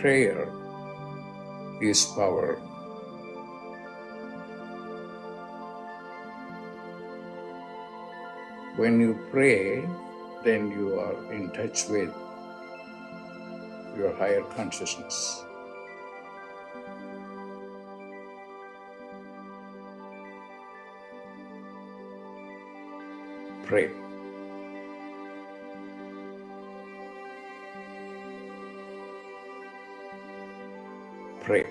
Prayer is power. When you pray, then you are in touch with your higher consciousness. Pray. Pray.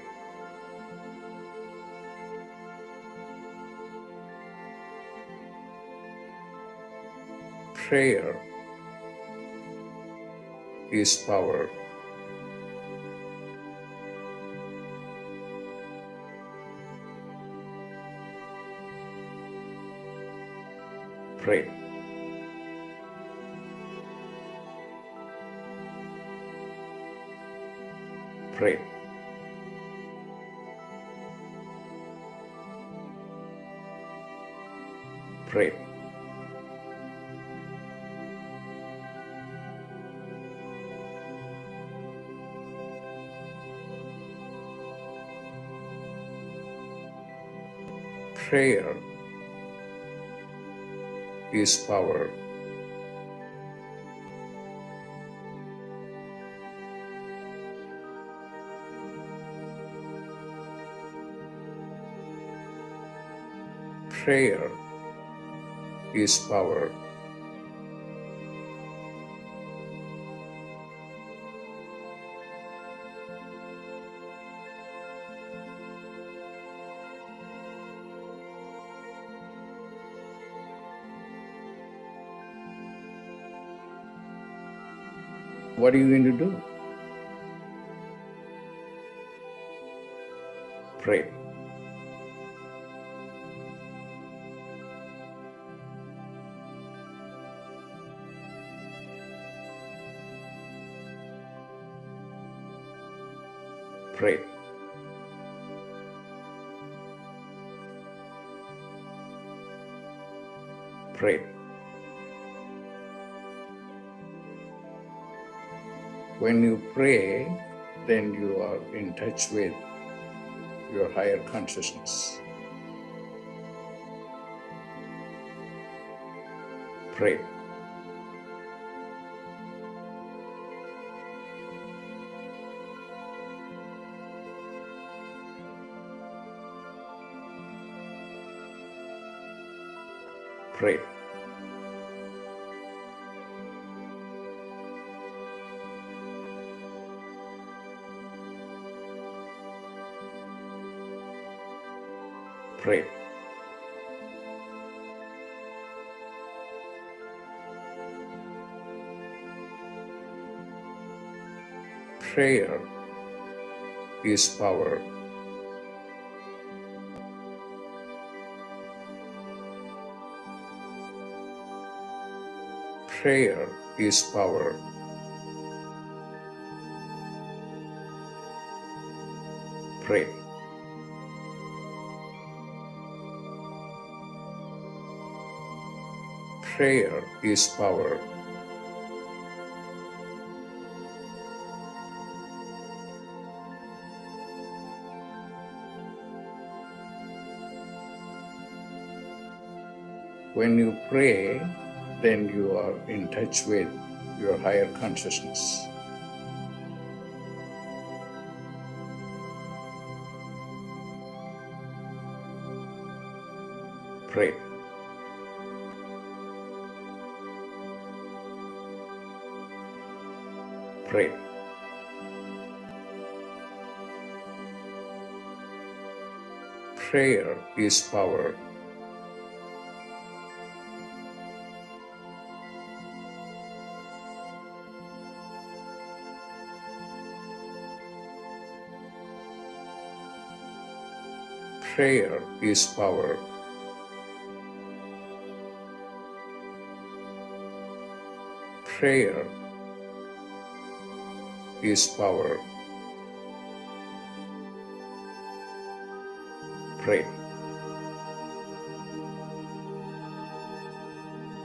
Prayer is power. Pray. Pray. Pray. Prayer is power. Prayer is power. What are you going to do? Pray. Pray. Pray. When you pray, then you are in touch with your higher consciousness. Pray. Pray. Pray. Prayer is power. Prayer is power. Pray. Prayer is power. When you pray, then you are in touch with your higher consciousness. Pray. Pray. Prayer is power. Prayer is power. Prayer is power. Pray.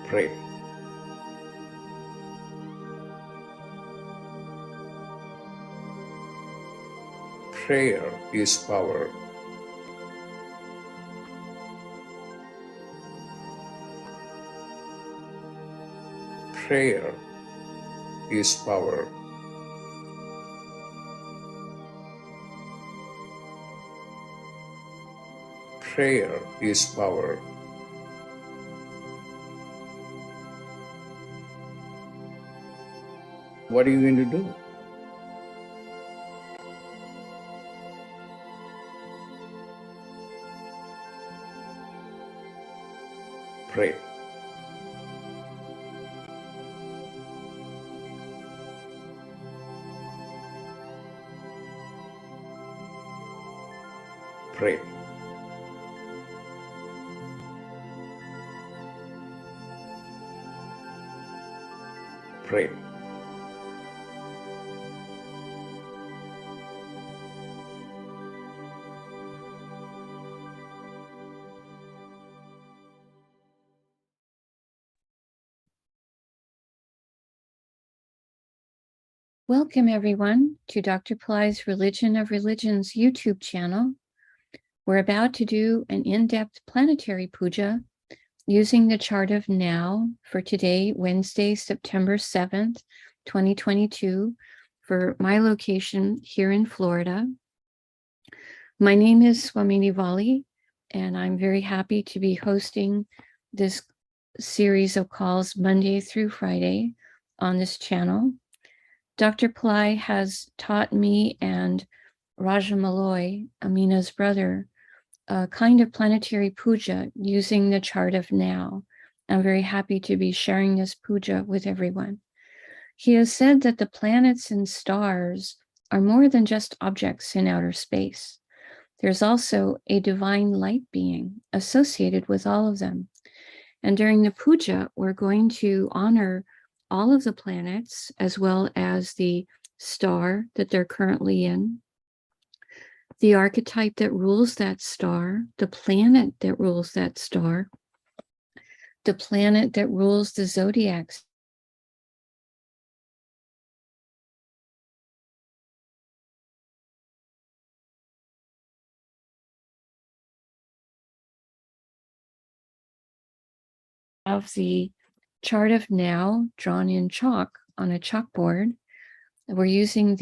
Pray. Prayer is power. Prayer is power. Prayer is power. What are you going to do? Pray. Pray. Pray. Welcome, everyone, to Dr. Pillai's Religion of Religions YouTube channel. We're about to do an in-depth planetary puja using the chart of now for today, Wednesday, September 7th, 2022, for my location here in Florida. My name is Swamini Valli, and I'm very happy to be hosting this series of calls Monday through Friday on this channel. Dr. Pillai has taught me and Raja Malloy, Amina's brother, a kind of planetary puja using the chart of now. I'm very happy to be sharing this puja with everyone. He has said that the planets and stars are more than just objects in outer space. There's also a divine light being associated with all of them. And during the puja, we're going to honor all of the planets, as well as the star that they're currently in, the archetype that rules that star, the planet that rules that star, the planet that rules the zodiac of the chart of now drawn in chalk on a chalkboard. We're using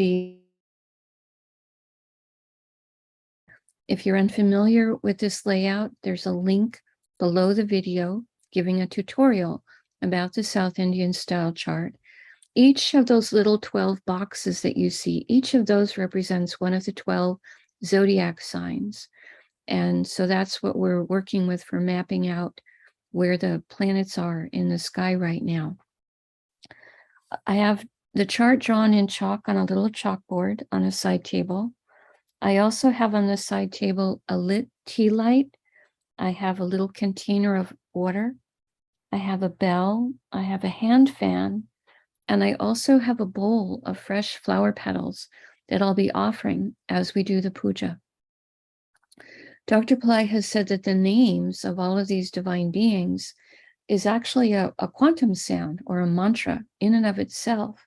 if you're unfamiliar with this layout, there's a link below the video giving a tutorial about the South Indian style chart. Each of those little 12 boxes that you see, each of those represents one of the 12 zodiac signs. And so that's what we're working with for mapping out where the planets are in the sky right now. I have the chart drawn in chalk on a little chalkboard on a side table. I also have on the side table a lit tea light. I have a little container of water. I have a bell. I have a hand fan. And I also have a bowl of fresh flower petals that I'll be offering as we do the puja. Dr. Pillai has said that the names of all of these divine beings is actually a quantum sound or a mantra in and of itself.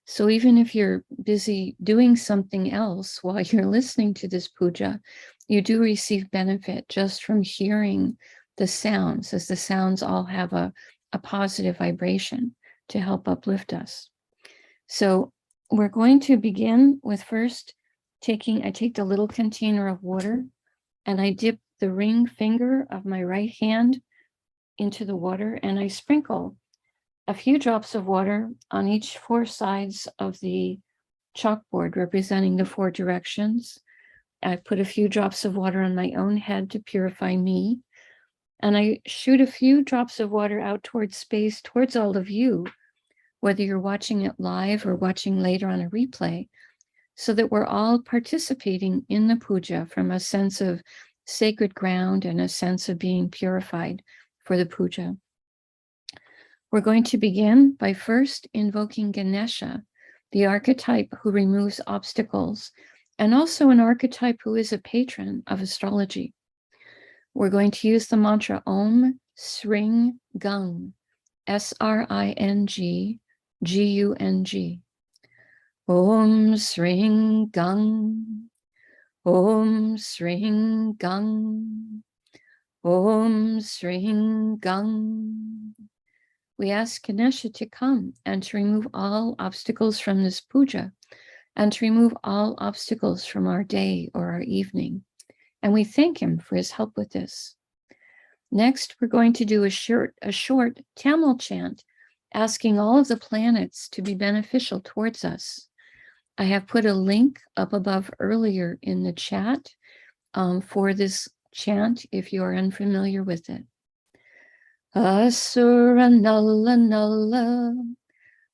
So even if you're busy doing something else while you're listening to this puja, you do receive benefit just from hearing the sounds, as the sounds all have a positive vibration to help uplift us. So we're going to begin with first I take the little container of water and I dip the ring finger of my right hand into the water and I sprinkle a few drops of water on each 4 sides of the chalkboard representing the 4 directions. I put a few drops of water on my own head to purify me. And I shoot a few drops of water out towards space, towards all of you, whether you're watching it live or watching later on a replay, so that we're all participating in the puja from a sense of sacred ground and a sense of being purified for the puja. We're going to begin by first invoking Ganesha, the archetype who removes obstacles, and also an archetype who is a patron of astrology. We're going to use the mantra Om Sring Gung, S-R-I-N-G, G-U-N-G. Om Sring Gung, Om Sring Gang. Om Sring Gang. We ask Ganesha to come and to remove all obstacles from this puja and to remove all obstacles from our day or our evening. And we thank him for his help with this. Next, we're going to do a short Tamil chant, asking all of the planets to be beneficial towards us. I have put a link up above earlier in the chat for this chant if you are unfamiliar with it. Asura Nalla Nalla,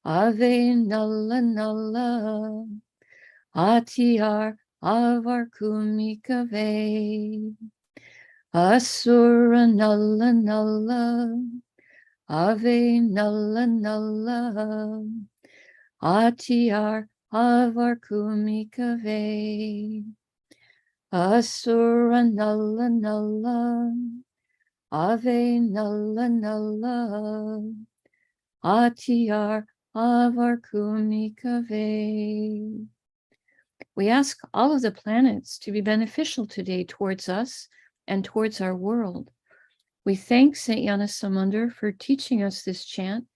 Ave Nalla Nalla, Atiyar Avar Kumikave. Asura Nalla Nalla, Ave Nalla Nalla, Atiyar Avar Kumikave. Asura Nalla Nalla, Ave Nalla Nalla, Atiyar Avar Kumikave. We ask all of the planets to be beneficial today towards us and towards our world. We thank St. Yanasamundar for teaching us this chant,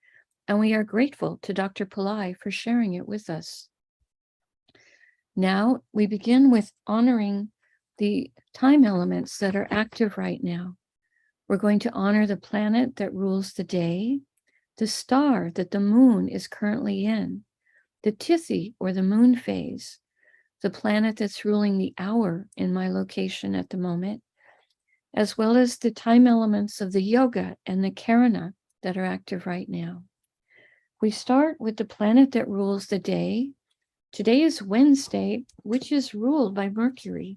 and we are grateful to Dr. Pillai for sharing it with us. Now we begin with honoring the time elements that are active right now. We're going to honor the planet that rules the day, the star that the moon is currently in, the Tithi or the moon phase, the planet that's ruling the hour in my location at the moment, as well as the time elements of the yoga and the karana that are active right now. We start with the planet that rules the day. Today is Wednesday, which is ruled by Mercury.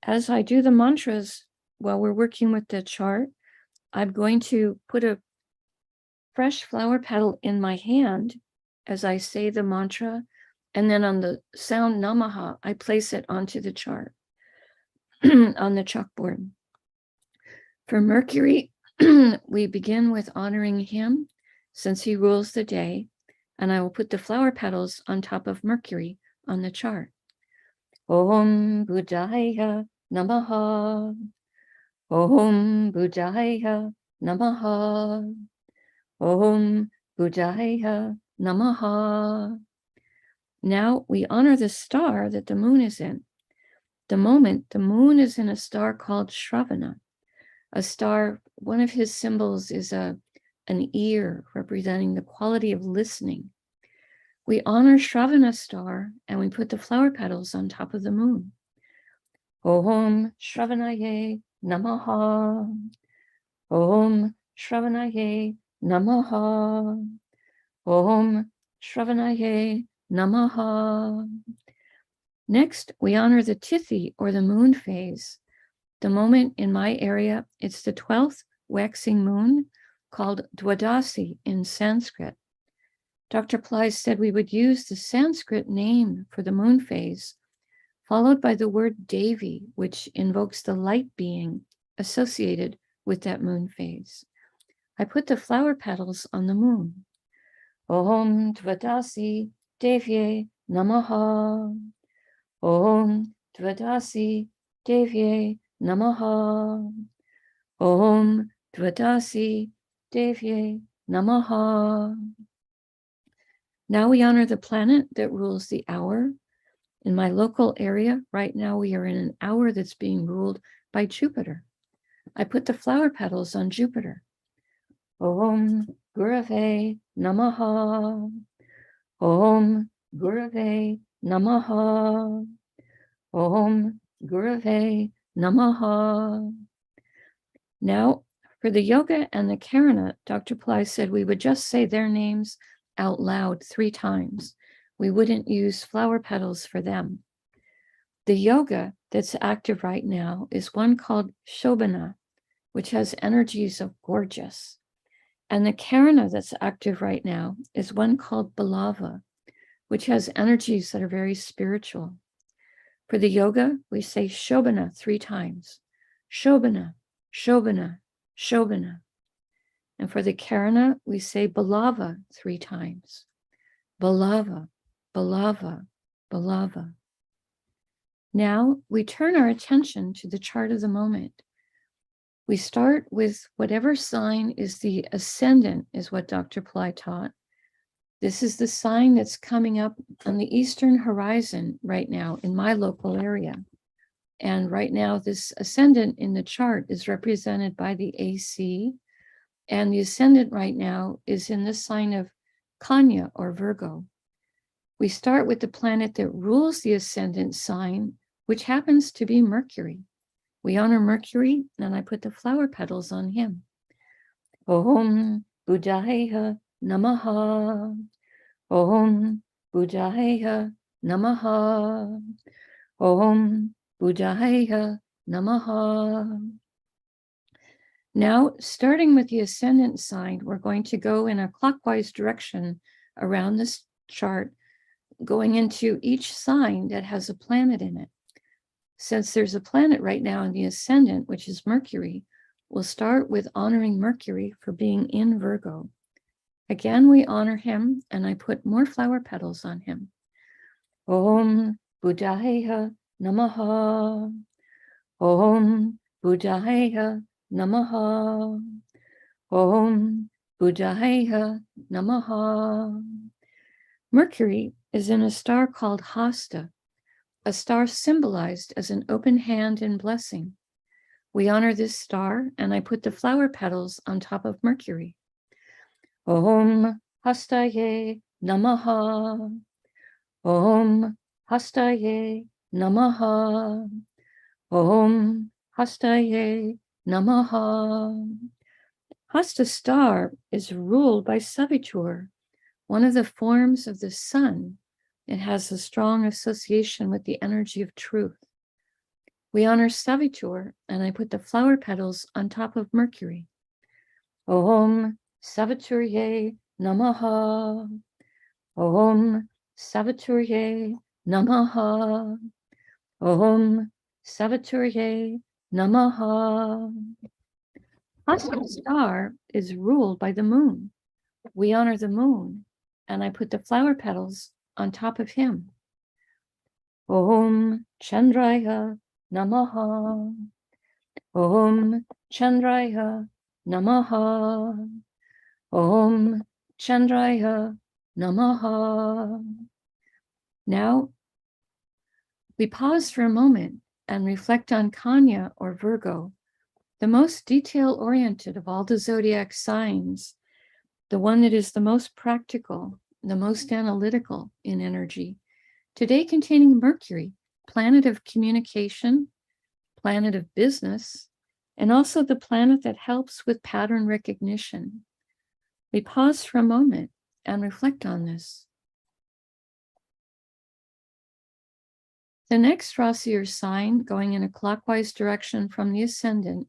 As I do the mantras while we're working with the chart, I'm going to put a fresh flower petal in my hand as I say the mantra, and then on the sound Namaha, I place it onto the chart on the chalkboard. For Mercury, we begin with honoring him since he rules the day, and I will put the flower petals on top of Mercury on the chart. Om Buddhaya Namaha. Om Buddhaya Namaha. Om Buddhaya Namaha. Now we honor the star that the moon is in. The moment the moon is in a star called Shravana. A star, one of his symbols is an ear representing the quality of listening. We honor Shravana star and we put the flower petals on top of the moon. Om Shravanaye Namaha. Om Shravanaye Namaha. Om Shravanaye Namaha. Next, we honor the Tithi or the moon phase. The moment in my area, it's the 12th waxing moon called Dwadasi in Sanskrit. Dr. Pillai said we would use the Sanskrit name for the moon phase, followed by the word Devi, which invokes the light being associated with that moon phase. I put the flower petals on the moon. Om Dwadasi Devye Namaha. Om Dwadasi Devye Namaha. Om Dwadasi Devye Namaha. Now we honor the planet that rules the hour. In my local area, right now we are in an hour that's being ruled by Jupiter. I put the flower petals on Jupiter. Om Gurave Namaha. Om Gurave Namaha. Om Gurave Namaha. Now, for the yoga and the karana, Dr. Pillai said we would just say their names out loud 3 times. We wouldn't use flower petals for them. The yoga that's active right now is one called Shobana, which has energies of gorgeous. And the karana that's active right now is one called Balava, which has energies that are very spiritual. For the yoga, we say Shobana 3 times. Shobana, Shobana, Shobana. And for the karana, we say Balava 3 times. Balava, Balava, Balava. Now we turn our attention to the chart of the moment. We start with whatever sign is the ascendant, is what Dr. Pillai taught. This is the sign that's coming up on the eastern horizon right now in my local area. And right now, this ascendant in the chart is represented by the AC. And the ascendant right now is in the sign of Kanya or Virgo. We start with the planet that rules the ascendant sign, which happens to be Mercury. We honor Mercury, and I put the flower petals on him. Om Buddhaya Namaha. Om Buddhaya Namaha. Om Buddhaya Namaha. Now, starting with the ascendant sign, we're going to go in a clockwise direction around this chart, going into each sign that has a planet in it. Since there's a planet right now in the ascendant, which is Mercury, we'll start with honoring Mercury for being in Virgo. Again, we honor him, and I put more flower petals on him. Om Buddhaya Namaha. Om Buddhaya Namaha. Om Buddhaya Namaha. Mercury is in a star called Hasta, a star symbolized as an open hand in blessing. We honor this star, and I put the flower petals on top of Mercury. Om Hastaye Namaha. Om Hastaye Namaha. Om Hastaye Namaha. Hasta star is ruled by Savitur, one of the forms of the sun. It has a strong association with the energy of truth. We honor Savitur, and I put the flower petals on top of Mercury. Om Saviturye Namaha. Om Saviturye Namaha. Om Saviturye Namaha. Hasta star is ruled by the moon. We honor the moon, and I put the flower petals on top of him. Om Chandraya Namaha. Om Chandraya Namaha. Om Chandraya Namaha. Now, we pause for a moment and reflect on Kanya or Virgo, the most detail-oriented of all the zodiac signs, the one that is the most practical, the most analytical in energy, today containing Mercury, planet of communication, planet of business, and also the planet that helps with pattern recognition. We pause for a moment and reflect on this. The next Rasi or sign, going in a clockwise direction from the ascendant,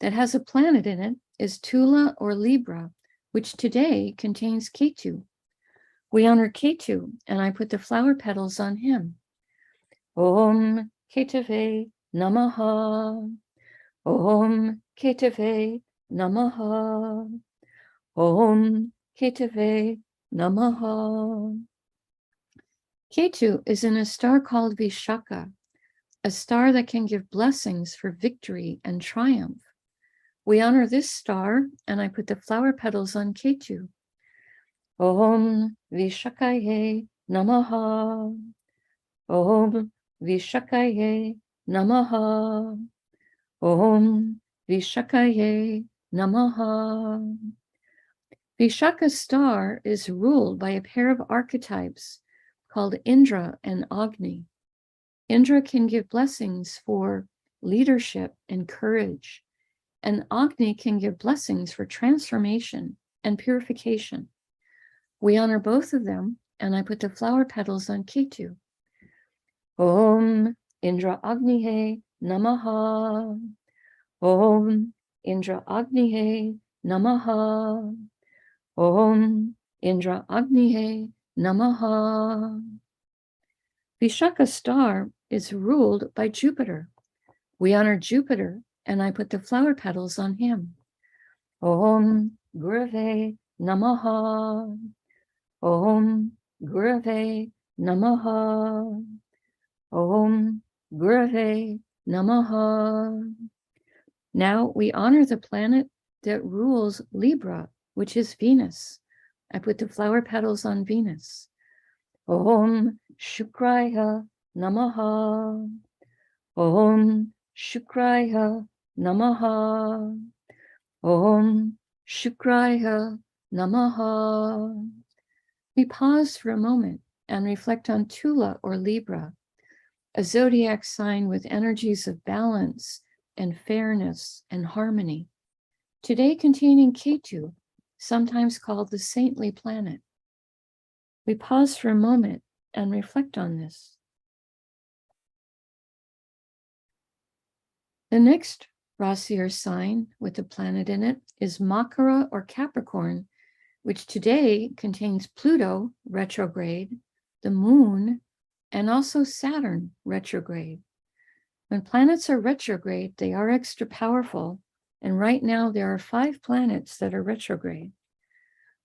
that has a planet in it is Tula or Libra, which today contains Ketu. We honor Ketu, and I put the flower petals on him. Om Ketave Namaha. Om Ketave Namaha. Om Ketave Namaha. Ketu is in a star called Vishaka, a star that can give blessings for victory and triumph. We honor this star, and I put the flower petals on Ketu. Om Vishakaye Namaha. Om Vishakaye Namaha. Om Vishakaye Namaha. Vishaka star is ruled by a pair of archetypes called Indra and Agni. Indra can give blessings for leadership and courage, and Agni can give blessings for transformation and purification. We honor both of them, and I put the flower petals on Ketu. Om Indra Agnihe Namaha. Om Indra Agnihe Namaha. Om Indra Agnihe Namaha. Vishaka star is ruled by Jupiter. We honor Jupiter, and I put the flower petals on him. Om Gurave Namaha. Om Gurave Namaha. Om Gurave Namaha. Now we honor the planet that rules Libra, which is Venus. I put the flower petals on Venus. Om Shukraya Namaha. Om Shukraya Namaha. Om Shukraya Namaha. We pause for a moment and reflect on Tula or Libra, a zodiac sign with energies of balance and fairness and harmony, today containing Ketu, sometimes called the saintly planet. We pause for a moment and reflect on this. The next Rasi or sign with a planet in it is Makara or Capricorn, which today contains Pluto retrograde, the moon, and also Saturn retrograde. When planets are retrograde, they are extra powerful, and right now there are 5 planets that are retrograde.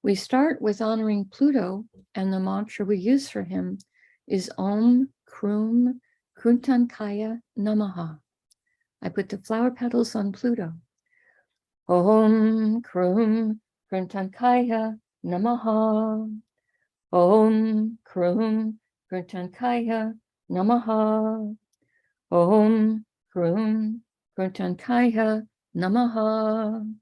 We start with honoring Pluto, and the mantra we use for him is Om Krum Kruntankaya Namaha. I put the flower petals on Pluto. Om Krum Kruntankaya Namaha. Om Krum Kruntankaya Namaha. Om Krum Kruntankaya Namaha.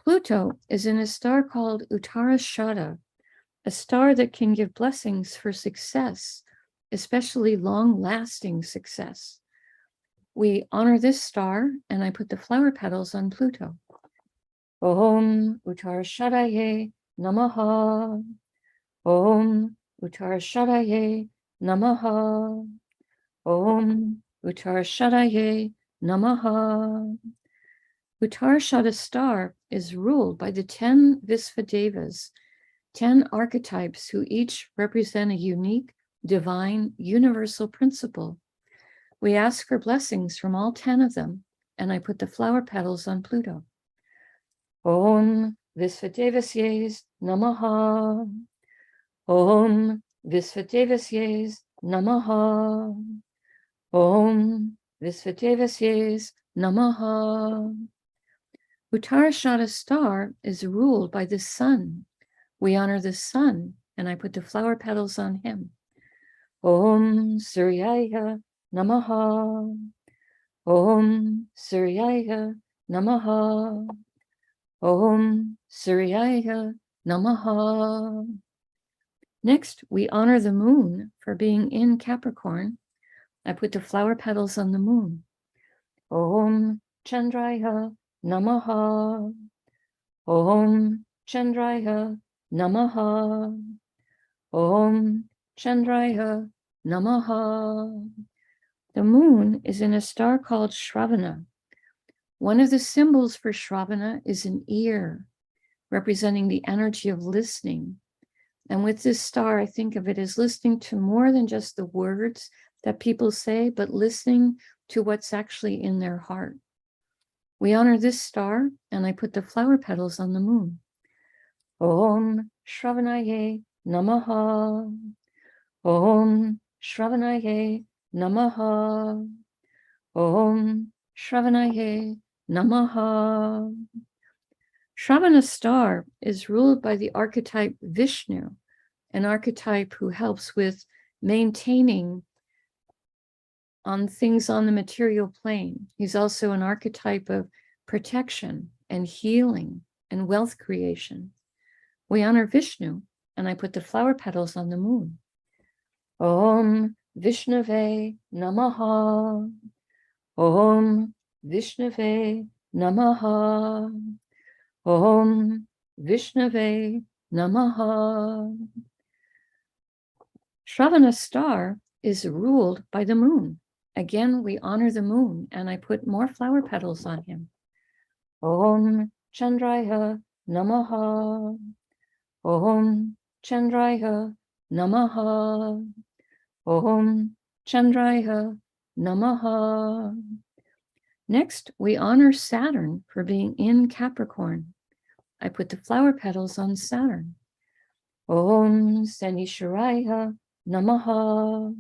Pluto is in a star called Uttarashada, a star that can give blessings for success, especially long-lasting success. We honor this star, and I put the flower petals on Pluto. Om Uttarashadaye Namaha. Om Uttarashadaye Namaha. Om Uttarashadaye Namaha. Uttarashada star is ruled by the 10 Visvadevas, 10 archetypes who each represent a unique, divine, universal principle. We ask for blessings from all 10 of them, and I put the flower petals on Pluto. Om Visvadevasyes Namaha. Om Visvadevasyes Namaha. Om Visvadevasyes Namaha. Uttarashada star is ruled by the sun. We honor the sun, and I put the flower petals on him. Om Suryaya Namaha. Om Suryaya Namaha. Om Suryaya Namaha. Next, we honor the moon for being in Capricorn. I put the flower petals on the moon. Om Chandraya Namaha. Om Chandraya Namaha. Om Chandraya Namaha. The moon is in a star called Shravana. One of the symbols for Shravana is an ear, representing the energy of listening. And with this star, I think of it as listening to more than just the words that people say, but listening to what's actually in their heart. We honor this star, and I put the flower petals on the moon. Om Shravanaye Namaha. Om Shravanaye Namaha. Om Shravanaye Namaha. Shravana star is ruled by the archetype Vishnu, an archetype who helps with maintaining on things on the material plane. He's also an archetype of protection and healing and wealth creation. We honor Vishnu, and I put the flower petals on the moon. Om Vishnave Namaha. Om Vishnave Namaha. Om Vishnave Namaha. Shravana star is ruled by the moon. Again, we honor the moon, and I put more flower petals on him. Om Chandraya Namaha. Om Chandraya Namaha. Om Chandraya Namaha. Next, we honor Saturn for being in Capricorn. I put the flower petals on Saturn. Om Sanishwaraya Namaha.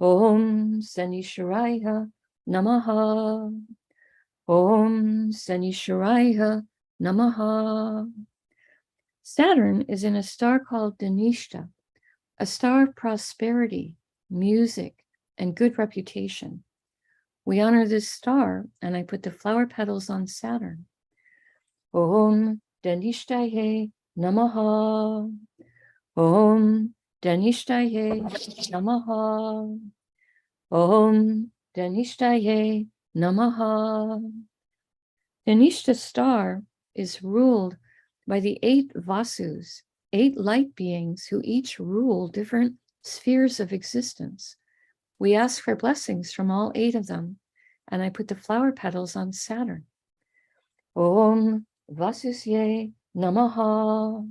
Om Sanishwaraya Namaha. Om Sanishwaraya Namaha. Saturn is in a star called Dhanishta, a star of prosperity, music, and good reputation. We honor this star, and I put the flower petals on Saturn. Om Dhanishtaye Namaha. Om Dhanishtaye Namaha. Om Dhanishtaye Namaha. Dhanishta star is ruled by the 8 Vasus, 8 light beings who each rule different spheres of existence. We ask for blessings from all 8 of them, and I put the flower petals on Saturn. Om Vasusye Namaha.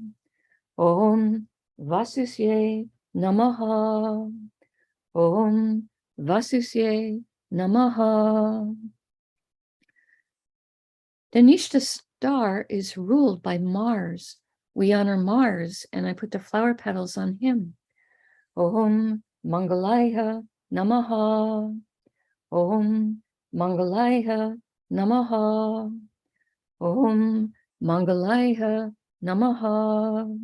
Om Vasusye Namaha. Om Vasusye Namaha. The Dhanishta star is ruled by Mars. We honor Mars, and I put the flower petals on him. Om Mangalaya Namaha. Om Mangalaya Namaha. Om Mangalaya Namaha.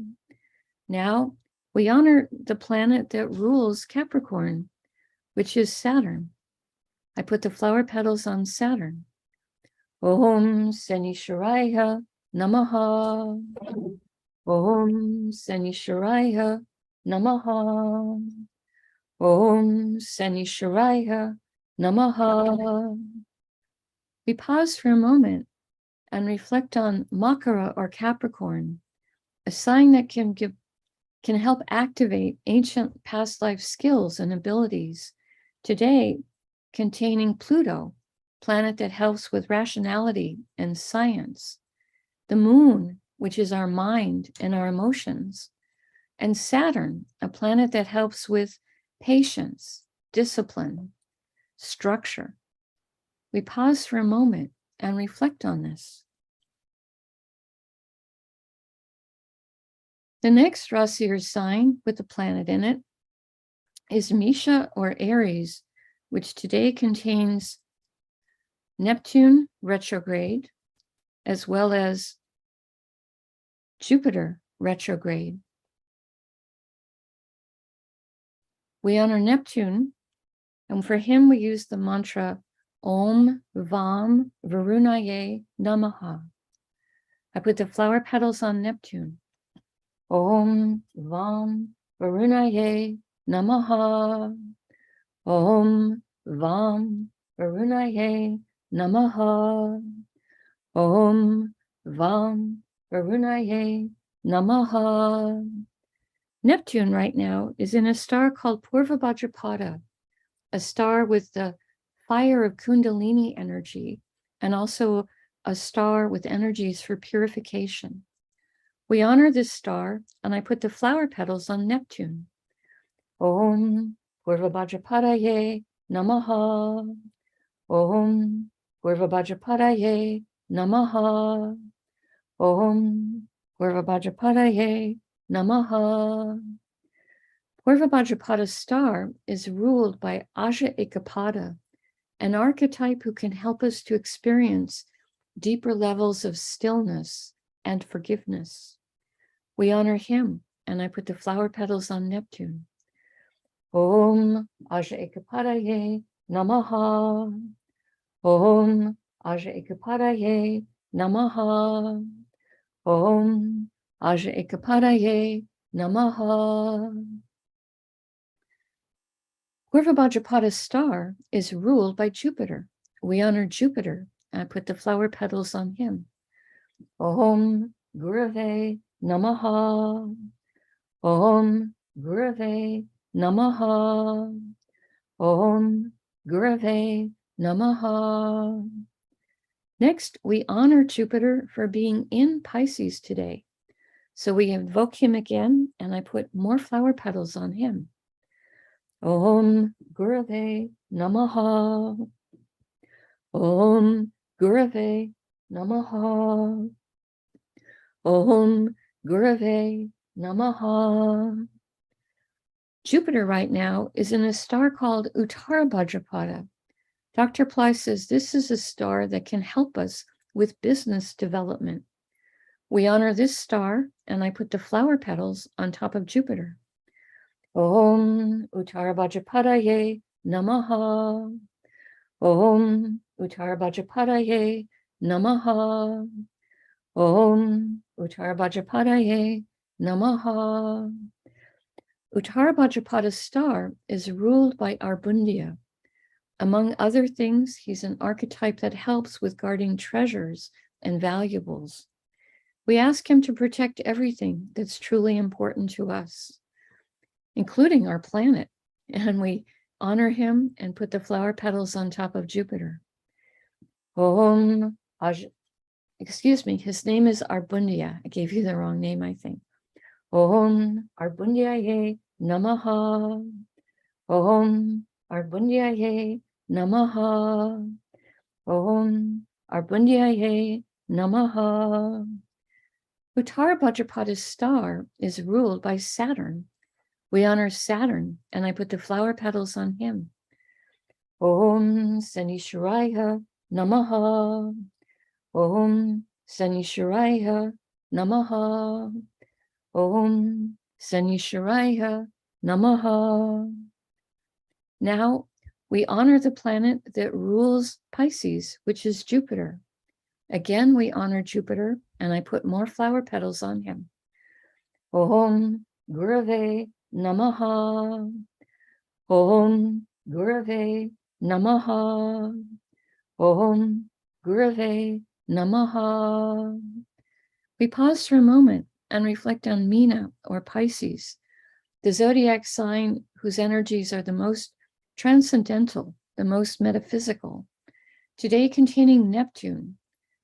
Now we honor the planet that rules Capricorn, which is Saturn. I put the flower petals on Saturn. Om Sanishwaraya Namaha. Om Sanishwaraya Namaha. Om Sanishwaraya Namaha. We pause for a moment and reflect on Makara or Capricorn, a sign that can help activate ancient past life skills and abilities. Today, containing Pluto, planet that helps with rationality and science, the moon, which is our mind and our emotions, and Saturn, a planet that helps with patience, discipline, structure. We pause for a moment and reflect on this. The next Rasi or sign with the planet in it is Misha or Aries, which today contains Neptune retrograde, as well as Jupiter retrograde. We honor Neptune, and for him we use the mantra Om Vam Varunaye Namaha. I put the flower petals on Neptune. Om Vam Varunaye Namaha. Om Vam Varunaye Namaha. Om Vam Varunaye Namaha. Neptune right now is in a star called Purva Bhadrapada, a star with the fire of Kundalini energy, and also a star with energies for purification. We honor this star, and I put the flower petals on Neptune. Om Purva Bhadrapadaye Namaha. Om Purva Bhadrapadaye Namaha. Om Purva Bhadrapadaye Namaha. Purva Bhadrapada star is ruled by Aja Ekapada, an archetype who can help us to experience deeper levels of stillness and forgiveness. We honor him, and I put the flower petals on Neptune. Om Aja Ekapadaye Namaha. Om Aja Ekapadaye Namaha. Om Aja Ekapadaye Namaha. Purva Bhadrapada star is ruled by Jupiter. We honor Jupiter, and I put the flower petals on him. Om Gurave Namaha. Om Gurave Namaha. Om Gurave Namaha. Next, we honor Jupiter for being in Pisces today. So we invoke him again, and I put more flower petals on him. Om Gurave Namaha. Om Gurave Namaha. Om Gurave Namaha. Jupiter right now is in a star called Uttara Bhadrapada. Dr. Pillai says this is a star that can help us with business development. We honor this star, and I put the flower petals on top of Jupiter. Om Uttara Bhadrapadaye Namaha. Om Uttara Bhadrapadaye Namaha. Om Uttara Bhadrapadaye Namaha. Uttara Bhadrapada star is ruled by Arbundia. Among other things, he's an archetype that helps with guarding treasures and valuables. We ask him to protect everything that's truly important to us, including our planet, and we honor him and put the flower petals on top of Jupiter. His name is Arbundia. I gave you the wrong name, I think. Om Arbundiaye Namaha. Om Arbundiaye Namaha. Om Arbundiaye Namaha. Uttara Bhadrapada's star is ruled by Saturn. We honor Saturn, and I put the flower petals on him. Om Sanishwaraya Namaha. Om Sanishwaraya Namaha. Om Sanishwaraya Namaha. Now we honor the planet that rules Pisces, which is Jupiter. Again, we honor Jupiter, and I put more flower petals on him. Om Gurave Namaha. Om Gurave Namaha. Om Gurave Namaha. We pause for a moment and reflect on Meena, or Pisces, the zodiac sign whose energies are the most transcendental, the most metaphysical, today containing Neptune,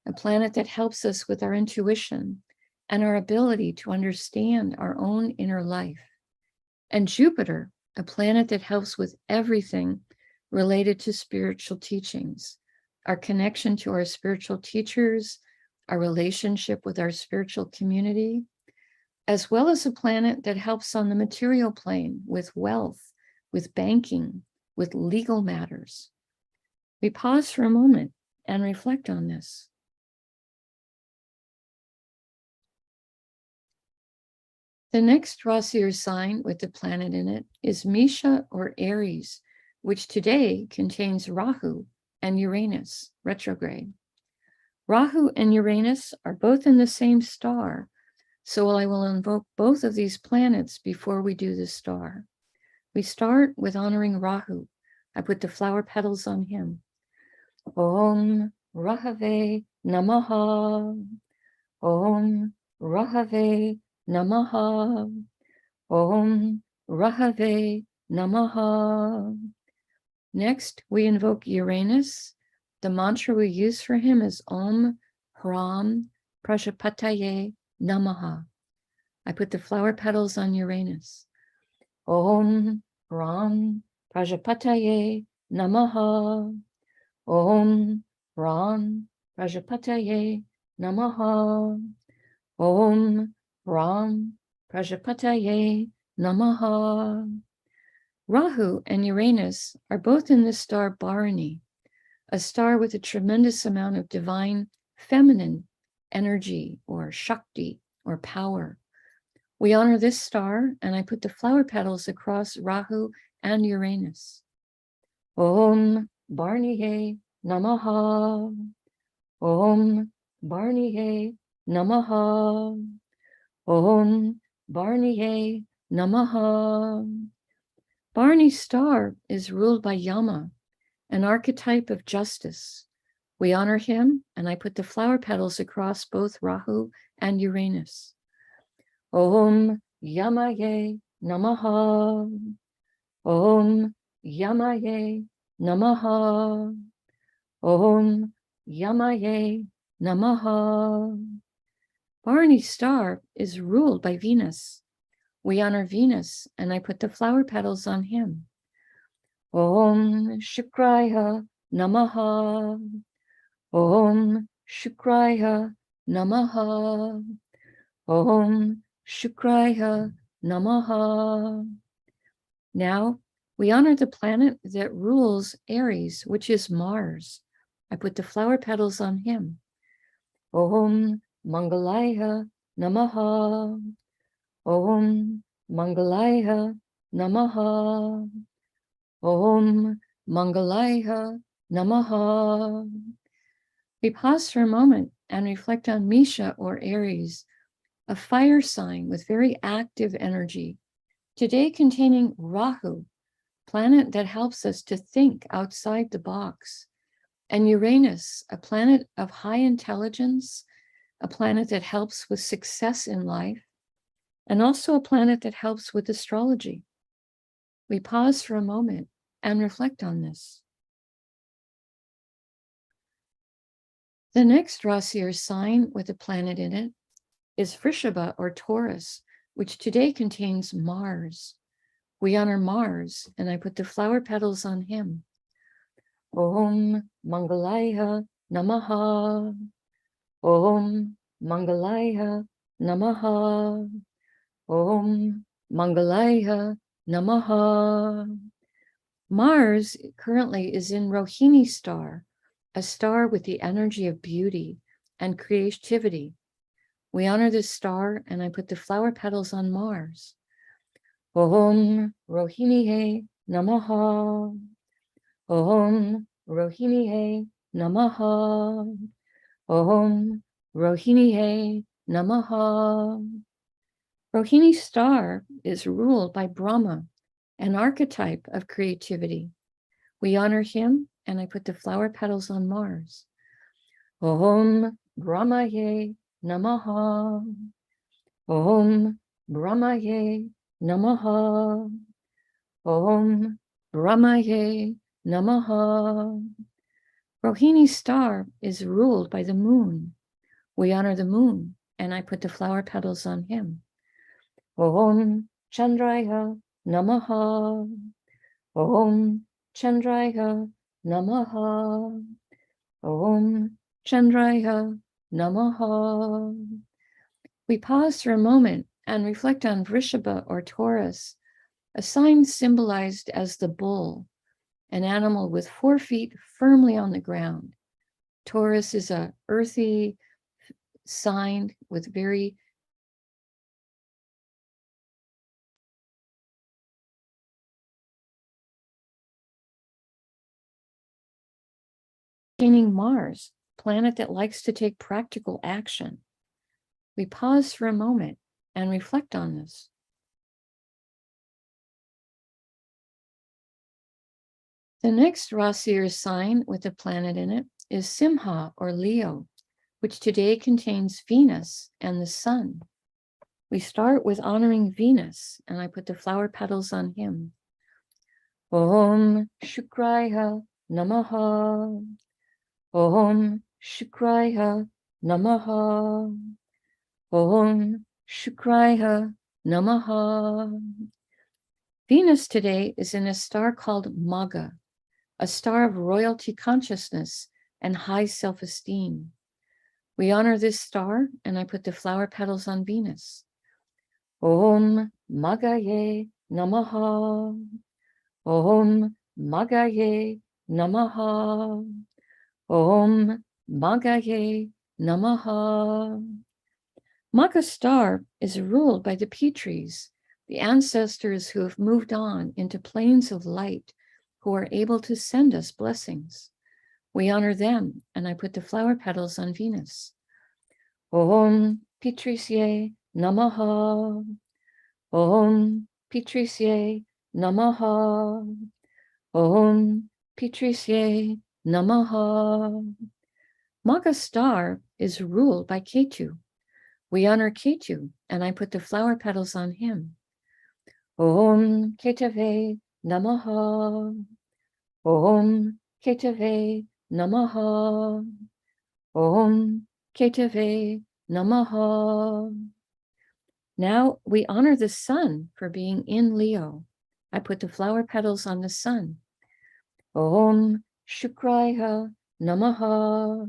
a planet that helps us with our intuition and our ability to understand our own inner life, and Jupiter, a planet that helps with everything related to spiritual teachings, our connection to our spiritual teachers, our relationship with our spiritual community, as well as a planet that helps on the material plane with wealth, with banking, with legal matters. We pause for a moment and reflect on this. The next Rasi or sign with the planet in it is Misha or Aries, which today contains Rahu and Uranus retrograde. Rahu and Uranus are both in the same star, so I will invoke both of these planets before we do the star. We start with honoring Rahu. I put the flower petals on him. Om Rahave Namaha. Om Rahave Namaha. Om Rahave Namaha. Next, we invoke Uranus. The mantra we use for him is Om Hram Prajapataye Namaha. I put the flower petals on Uranus. Om Ram Prajapataye Namaha. Om Ram Prajapataye Namaha. Om Ram Prajapataye Namaha. Rahu and Uranus are both in the star Bharani, a star with a tremendous amount of divine feminine energy or Shakti or power. We honor this star, and I put the flower petals across Rahu and Uranus. Om Bharaniye Namaha. Om Bharaniye Namaha. Om Bharaniye Namaha. Bharani's star is ruled by Yama, an archetype of justice. We honor him, and I put the flower petals across both Rahu and Uranus. Om Yamaye Namaha. Om Yamaye Namaha. Om Yamaye Namaha. Bharani's star is ruled by Venus. We honor Venus, and I put the flower petals on him. Om Shukraya Namaha. Om Shukraya Namaha. Om Shukraya Namaha. Now we honor the planet that rules Aries, which is Mars. I put the flower petals on him. Om Mangalaya Namaha. Om Mangalaya Namaha. Om Mangalaya Namaha. We pause for a moment and reflect on Misha or Aries, a fire sign with very active energy, today containing Rahu, planet that helps us to think outside the box, and Uranus, a planet of high intelligence, a planet that helps with success in life, and also a planet that helps with astrology. We pause for a moment and reflect on this. The next Rasi or sign with a planet in it is Vrishabha or Taurus, which today contains Mars. We honor Mars, and I put the flower petals on him. Om Mangalaya Namaha. Om Mangalaya Namaha. Om Mangalaya Namaha. Mars currently is in Rohini star, a star with the energy of beauty and creativity. We honor this star, and I put the flower petals on Mars. Om Rohinihe Namaha. Om Rohinihe Namaha. Om Rohinihe Namaha. Rohini star is ruled by Brahma, an archetype of creativity. We honor him, and I put the flower petals on Mars. Om Brahmaye Namaha. Om Brahmaye Namaha. Om Brahmaye Namaha. Rohini star is ruled by the moon. We honor the moon, and I put the flower petals on him. Om Chandraya Namaha. Om Chandraya Namaha. Om Chandraya Namaha. We pause for a moment and reflect on Vrishabha or Taurus, a sign symbolized as the bull, an animal with 4 feet firmly on the ground. Taurus is a earthy sign with very containing Mars, planet that likes to take practical action. We pause for a moment and reflect on this. The next Rasi or sign with a planet in it is Simha or Leo, which today contains Venus and the sun. We start with honoring Venus, and I put the flower petals on him. Om Shukraya Namaha. Om Shukraya Namaha. Om Shukraya Namaha. Venus today is in a star called Magha, a star of royalty consciousness and high self-esteem. We honor this star, and I put the flower petals on Venus. Om Maghaye Namaha. Om Maghaye Namaha. Om Maghaye Namaha. Magha star is ruled by the Petris, the ancestors who have moved on into planes of light, who are able to send us blessings. We honor them, and I put the flower petals on Venus. Om Pitrisye Namaha. Om Pitrisye Namaha. Om Pitrisye Namaha. Magha star is ruled by Ketu. We honor Ketu, and I put the flower petals on him. Om Ketave Namaha. Om Ketave Namaha. Om Ketave Namaha. Now we honor the sun for being in Leo. I put the flower petals on the sun. Om Shukraya Namaha.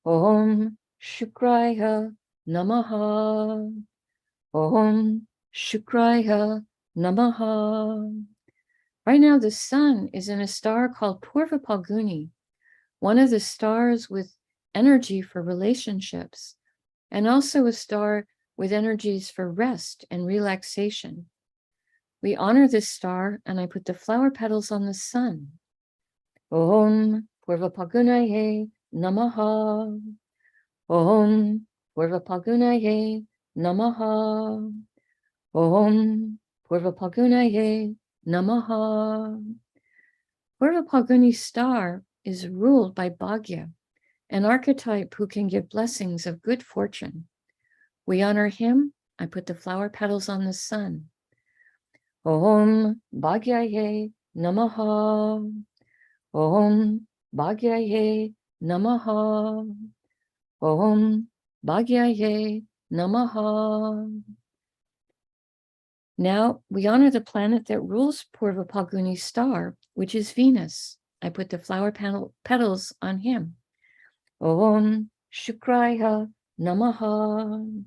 Om Shukraya Namaha. Om Shukraya Namaha. Right now, the sun is in a star called Purva Palguni, one of the stars with energy for relationships, and also a star with energies for rest and relaxation. We honor this star, and I put the flower petals on the sun. Om Purva Palgunaye Namaha. Om Purva Palgunaye Namaha. Om Purva Palgunaye Namaha. Purva Palguni star is ruled by Bhagya, an archetype who can give blessings of good fortune. We honor him. I put the flower petals on the sun. Om Bhagyaye Namaha. Om Bhagyaye Namaha. Om Bhagyaye Namaha. Now we honor the planet that rules Purva Palguni star, which is Venus. I put the flower petals on him. Om Shukraya Namaha.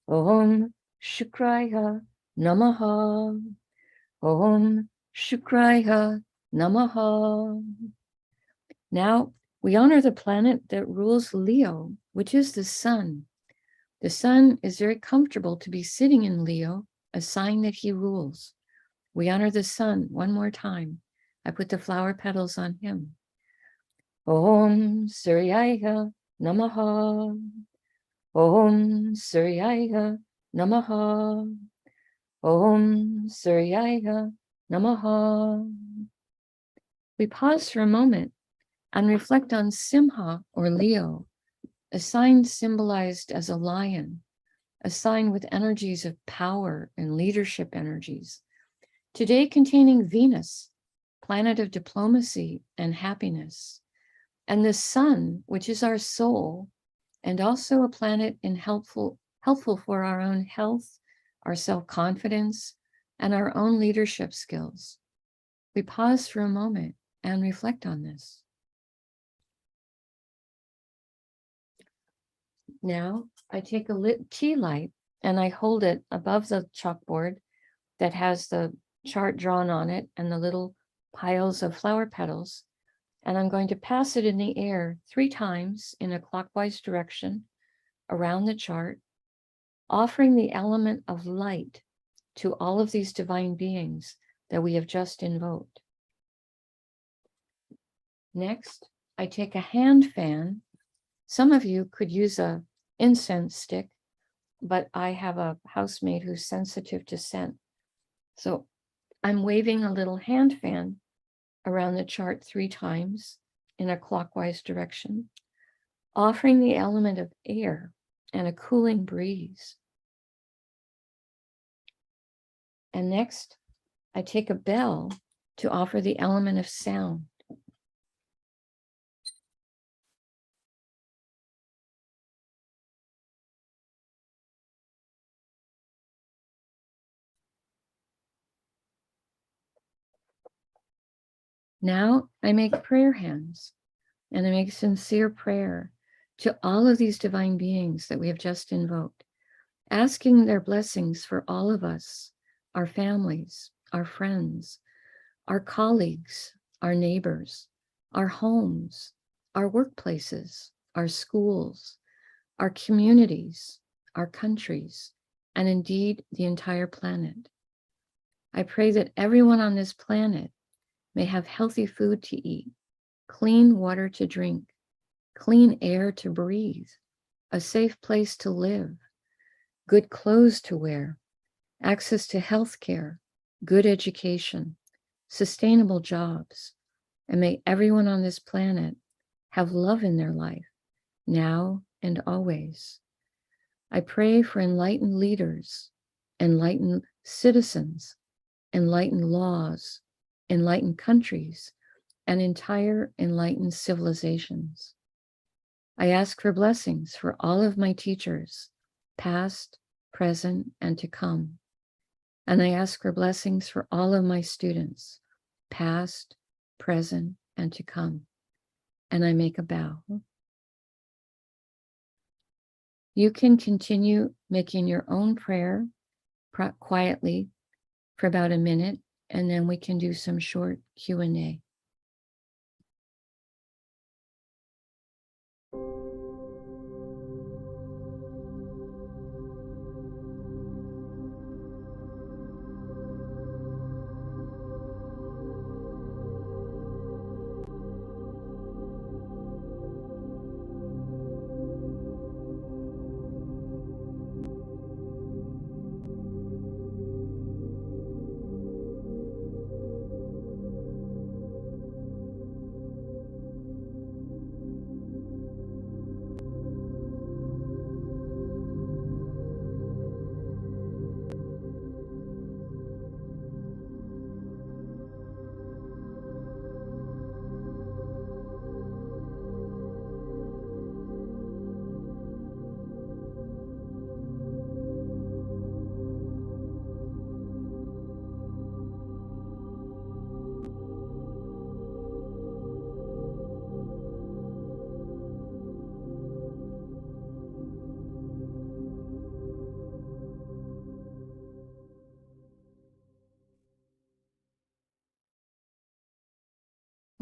Om Shukraya Namaha. Om Shukraya Namaha. Now we honor the planet that rules Leo, which is the sun. The sun is very comfortable to be sitting in Leo, a sign that he rules. We honor the sun one more time. I put the flower petals on him. Om Suryaya Namaha. Om Suryaya Namaha. Om Suryaya Namaha. We pause for a moment and reflect on Simha or Leo, a sign symbolized as a lion, a sign with energies of power and leadership energies. Today containing Venus, planet of diplomacy and happiness, and the sun, which is our soul, and also a planet helpful for our own health, our self-confidence, and our own leadership skills. We pause for a moment and reflect on this. Now I take a lit tea light and I hold it above the chalkboard that has the chart drawn on it and the little piles of flower petals. And I'm going to pass it in the air 3 times in a clockwise direction around the chart, offering the element of light to all of these divine beings that we have just invoked. Next, I take a hand fan. Some of you could use a incense stick, but I have a housemate who's sensitive to scent. So I'm waving a little hand fan around the chart 3 times in a clockwise direction, offering the element of air and a cooling breeze. And next, I take a bell to offer the element of sound. Now I make prayer hands and I make sincere prayer to all of these divine beings that we have just invoked, asking their blessings for all of us, our families, our friends, our colleagues, our neighbors, our homes, our workplaces, our schools, our communities, our countries, and indeed the entire planet. I pray that everyone on this planet may have healthy food to eat, clean water to drink, clean air to breathe, a safe place to live, good clothes to wear, access to health care, good education, sustainable jobs, and may everyone on this planet have love in their life, now and always. I pray for enlightened leaders, enlightened citizens, enlightened laws, enlightened countries, and entire enlightened civilizations. I ask for blessings for all of my teachers, past, present, and to come. And I ask for blessings for all of my students, past, present, and to come. And I make a bow. You can continue making your own prayer quietly for about a minute and then we can do some short Q&A.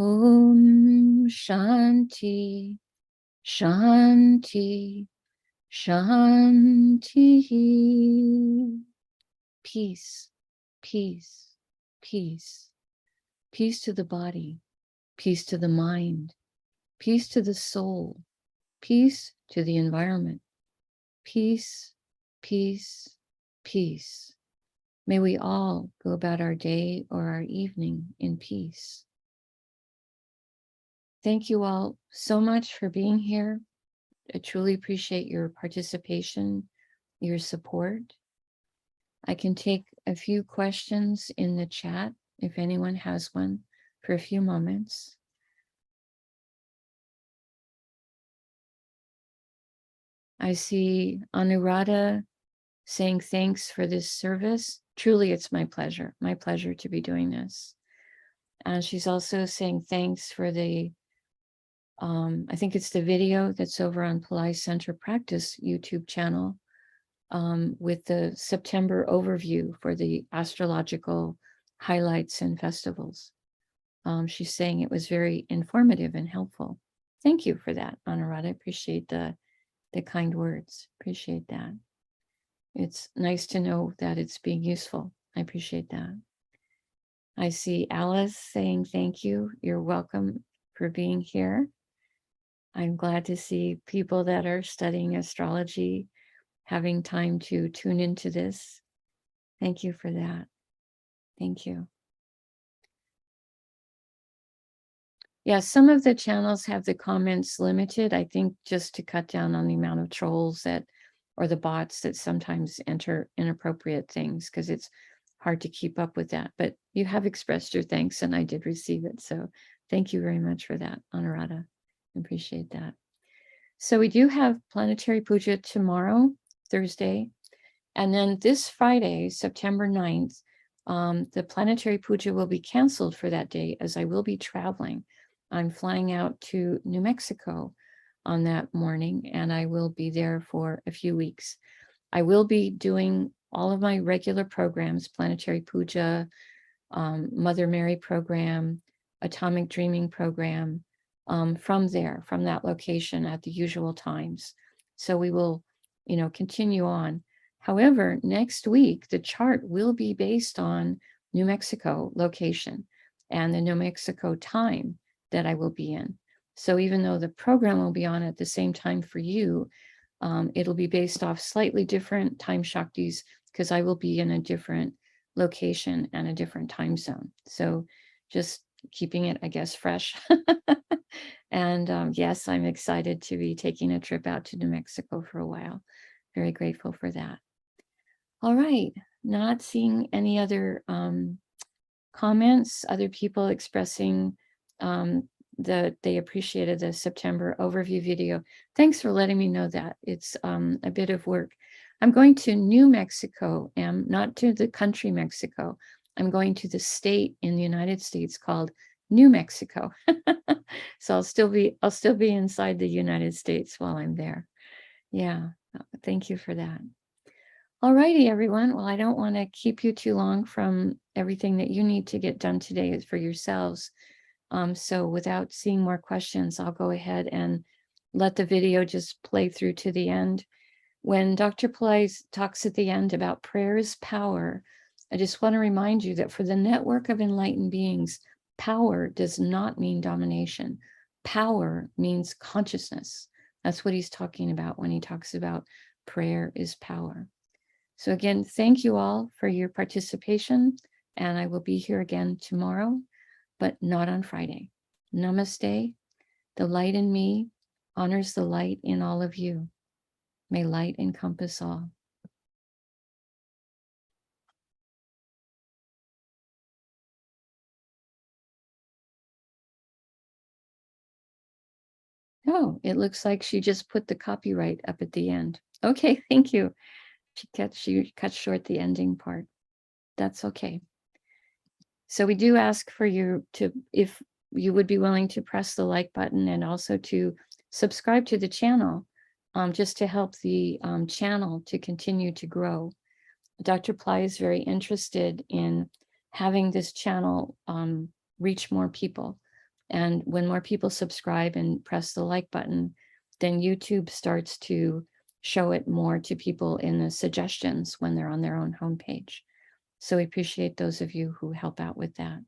Om Shanti, Shanti, Shanti. Peace, peace, peace. Peace to the body, peace to the mind, peace to the soul, peace to the environment. Peace, peace, peace. May we all go about our day or our evening in peace. Thank you all so much for being here. I truly appreciate your participation, your support. I can take a few questions in the chat if anyone has one for a few moments. I see Anuradha saying thanks for this service. Truly, it's my pleasure to be doing this. And she's also saying thanks for the, I think it's the video that's over on Pillai Center Practice YouTube channel with the September overview for the astrological highlights and festivals. She's saying it was very informative and helpful. Thank you for that, Anuradha. I appreciate the kind words. Appreciate that. It's nice to know that it's being useful. I appreciate that. I see Alice saying thank you. You're welcome for being here. I'm glad to see people that are studying astrology having time to tune into this. Thank you for that. Thank you. Yeah, some of the channels have the comments limited, I think, just to cut down on the amount of trolls that, or the bots that sometimes enter inappropriate things, because it's hard to keep up with that. But you have expressed your thanks and I did receive it. So thank you very much for that, Anuradha. I appreciate that. So we do have Planetary Pooja tomorrow, Thursday. And then this Friday, September 9th, the Planetary Pooja will be canceled for that day as I will be traveling. I'm flying out to New Mexico on that morning, and I will be there for a few weeks. I will be doing all of my regular programs, Planetary Pooja, Mother Mary program, Atomic Dreaming program, from there, from that location at the usual times. So we will, continue on. However, next week, the chart will be based on New Mexico location and the New Mexico time that I will be in. So even though the program will be on at the same time for you, it'll be based off slightly different time Shaktis because I will be in a different location and a different time zone. So just keeping it, I guess, fresh. And yes, I'm excited to be taking a trip out to New Mexico for a while. Very grateful for that. All right, not seeing any other comments, other people expressing that they appreciated the September overview video. Thanks for letting me know that. It's a bit of work. I'm going to New Mexico, and not to the country Mexico. I'm going to the state in the United States called New Mexico. So I'll still be inside the United States while I'm there. Yeah, thank you for that. All righty, everyone. Well, I don't want to keep you too long from everything that you need to get done today for yourselves. So without seeing more questions, I'll go ahead and let the video just play through to the end. When Dr. Pillai talks at the end about prayer is power, I just want to remind you that for the network of enlightened beings, power does not mean domination. Power means consciousness. That's what he's talking about when he talks about prayer is power. So again, thank you all for your participation, and I will be here again tomorrow, but not on Friday. Namaste. The light in me honors the light in all of you. May light encompass all. Oh, it looks like she just put the copyright up at the end. Okay, thank you. She cut short the ending part. That's okay. So we do ask for you to, if you would be willing to press the like button and also to subscribe to the channel, just to help the channel to continue to grow. Dr. Pillai is very interested in having this channel reach more people. And when more people subscribe and press the like button, then YouTube starts to show it more to people in the suggestions when they're on their own homepage. So we appreciate those of you who help out with that.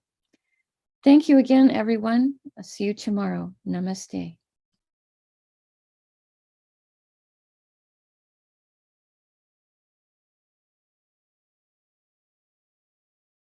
Thank you again, everyone. I'll see you tomorrow. Namaste.